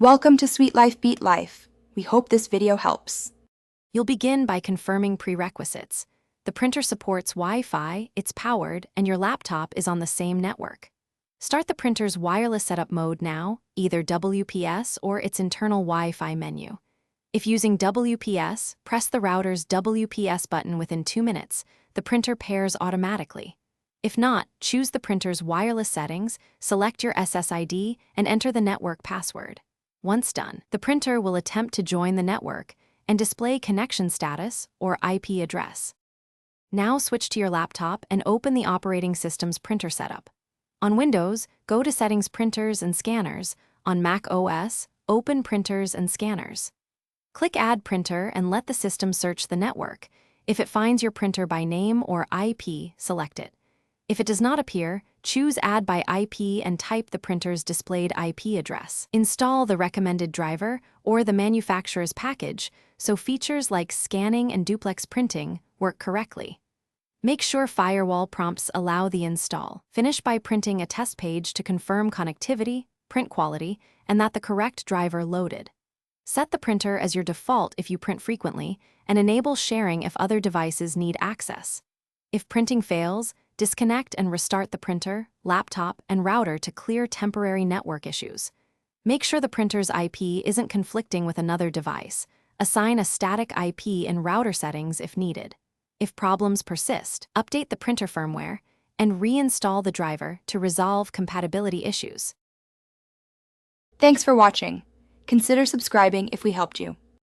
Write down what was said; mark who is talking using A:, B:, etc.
A: Welcome to Sweet Life Beat Life. We hope this video helps.
B: You'll begin by confirming prerequisites. The printer supports Wi-Fi, it's powered, and your laptop is on the same network. Start the printer's wireless setup mode now, either WPS or its internal Wi-Fi menu. If using WPS, press the router's WPS button within 2 minutes. The printer pairs automatically. If not, choose the printer's wireless settings, select your SSID, and enter the network password. Once done, the printer will attempt to join the network and display connection status or IP address. Now switch to your laptop and open the operating system's printer setup. On Windows, go to Settings Printers and Scanners. On Mac OS, open Printers and Scanners. Click Add Printer and let the system search the network. If it finds your printer by name or IP, select it. If it does not appear, choose Add by IP and type the printer's displayed IP address. Install the recommended driver or the manufacturer's package so features like scanning and duplex printing work correctly. Make sure firewall prompts allow the install. Finish by printing a test page to confirm connectivity, print quality, and that the correct driver loaded. Set the printer as your default if you print frequently, and enable sharing if other devices need access. If printing fails, disconnect and restart the printer, laptop, and router to clear temporary network issues. Make sure the printer's IP isn't conflicting with another device. Assign a static IP in router settings if needed. If problems persist, update the printer firmware and reinstall the driver to resolve compatibility issues.
A: Thanks for watching. Consider subscribing if we helped you.